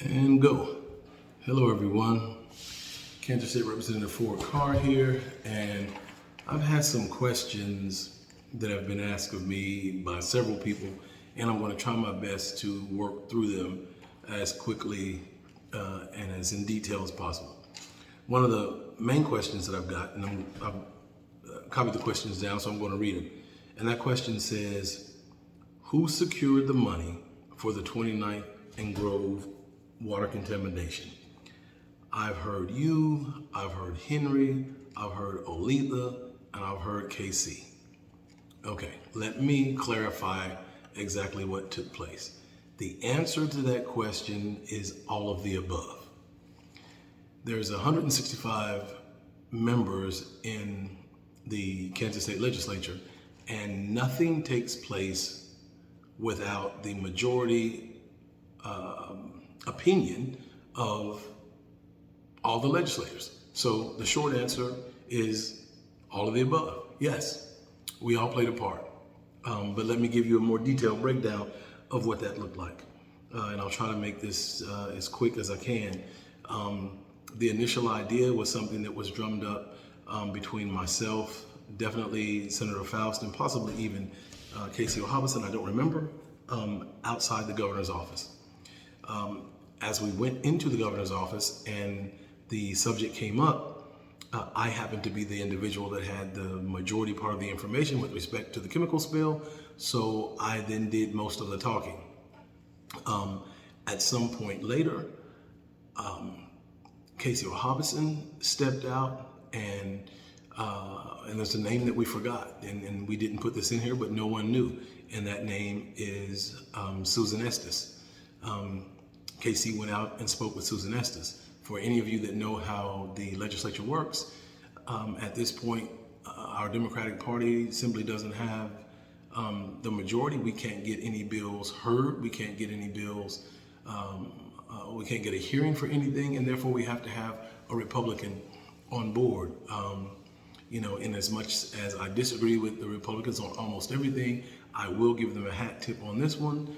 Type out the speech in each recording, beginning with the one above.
And go. Hello everyone, Kansas State Representative Ford Carr here, and I've had some questions that have been asked of me by several people, and I'm going to try my best to work through them as quickly and as in detail as possible. One of the main questions that I've got, and I've copied the questions down, so I'm going to read them. And that question says, who secured the money for the 29th and Grove water contamination? I've heard you, I've heard Henry, I've heard Olitha, and I've heard KC. Okay, let me clarify exactly what took place. The answer to that question is all of the above. There's 165 members in the Kansas State Legislature, and nothing takes place without the majority opinion of all the legislators. So the short answer is all of the above. Yes, we all played a part. But let me give you a more detailed breakdown of what that looked like. And I'll try to make this as quick as I can. The initial idea was something that was drummed up between myself, definitely Senator Faust, and possibly even Casey Hobson, I don't remember, outside the governor's office. As we went into the governor's office and the subject came up, I happened to be the individual that had the majority part of the information with respect to the chemical spill, so I then did most of the talking. At some point later, Casey Hobson stepped out, and there's a name that we forgot, and we didn't put this in here, but no one knew, and that name is Susan Estes. Casey went out and spoke with Susan Estes. For any of you that know how the legislature works, at this point, our Democratic Party simply doesn't have the majority. We can't get any bills heard. We can't get any bills, we can't get a hearing for anything, and therefore we have to have a Republican on board. In as much as I disagree with the Republicans on almost everything, I will give them a hat tip on this one,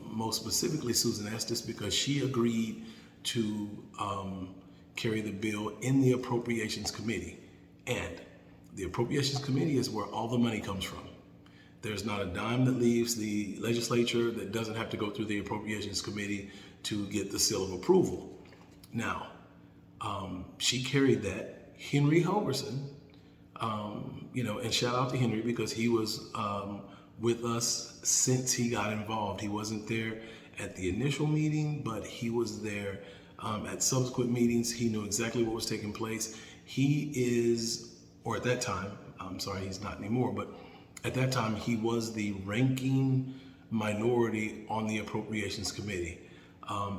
most specifically Susan Estes, because she agreed to carry the bill in the Appropriations Committee. And the Appropriations Committee is where all the money comes from. There's not a dime that leaves the legislature that doesn't have to go through the Appropriations Committee to get the seal of approval. Now, she carried that. Henry Hogerson, and shout out to Henry because he was with us since he got involved. He wasn't there at the initial meeting, but he was there at subsequent meetings. He knew exactly what was taking place. He is, or at that time, I'm sorry, he's not anymore, but at that time he was the ranking minority on the Appropriations Committee.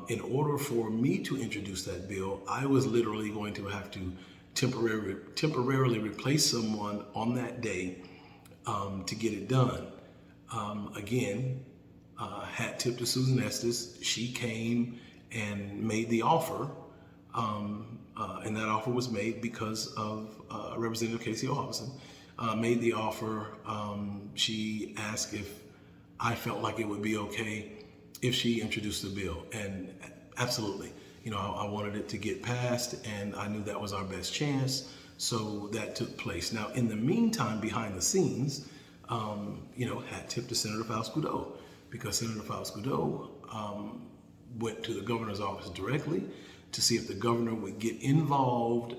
In order for me to introduce that bill, I was literally going to have to temporarily replace someone on that day to get it done. Again, hat tip to Susan Estes. She came and made the offer, and that offer was made because of Representative Casey Hobson made the offer. She asked if I felt like it would be okay if she introduced the bill, and absolutely. I wanted it to get passed, and I knew that was our best chance, so that took place. Now, in the meantime, behind the scenes, hat tip to Senator Faust Goudreau, because Senator Faust Goudreau went to the governor's office directly to see if the governor would get involved.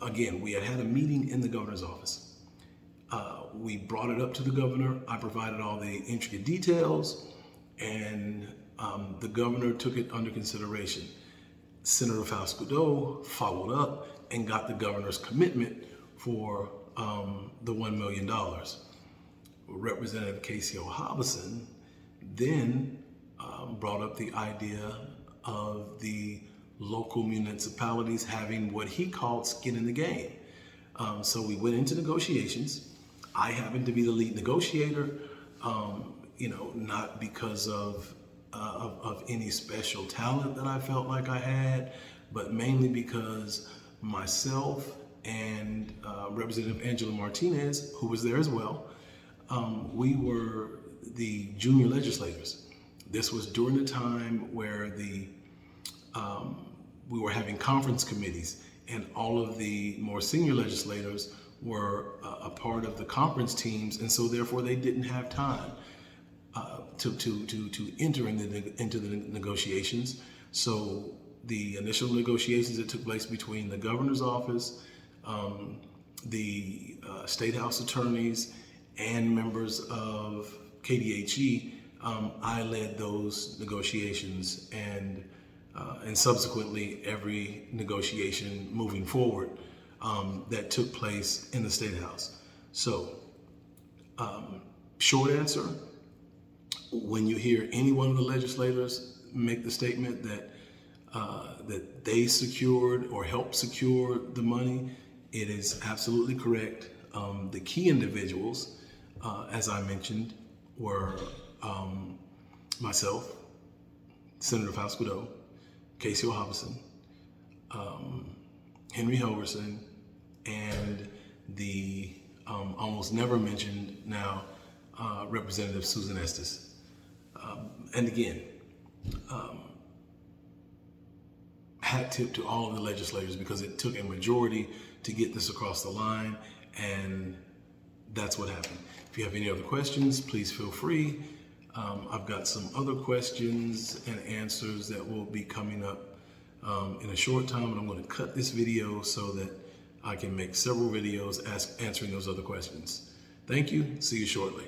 Again, we had a meeting in the governor's office. We brought it up to the governor. I provided all the intricate details, and the governor took it under consideration. Senator Faust Goudreau followed up and got the governor's commitment for the $1 million. Representative Casey Hobson then brought up the idea of the local municipalities having what he called skin in the game. So we went into negotiations. I happened to be the lead negotiator, not because of any special talent that I felt like I had, but mainly because myself and Representative Angela Martinez, who was there as well, we were the junior legislators. This was during the time where we were having conference committees, and all of the more senior legislators were a part of the conference teams, and so therefore they didn't have time to enter into the negotiations. So the initial negotiations that took place between the governor's office, the state house attorneys, and members of KDHE, I led those negotiations, and subsequently every negotiation moving forward that took place in the State House. So, short answer, when you hear any one of the legislators make the statement that that they secured or helped secure the money, it is absolutely correct. The key individuals, as I mentioned, were myself, Senator Fausto, Casey Hobson, Henry Helverson, and the almost never mentioned now Representative Susan Estes. And again, hat tip to all of the legislators, because it took a majority to get this across the line, and that's what happened. If you have any other questions, please feel free. I've got some other questions and answers that will be coming up in a short time, and I'm going to cut this video so that I can make several videos answering those other questions. Thank you. See you shortly.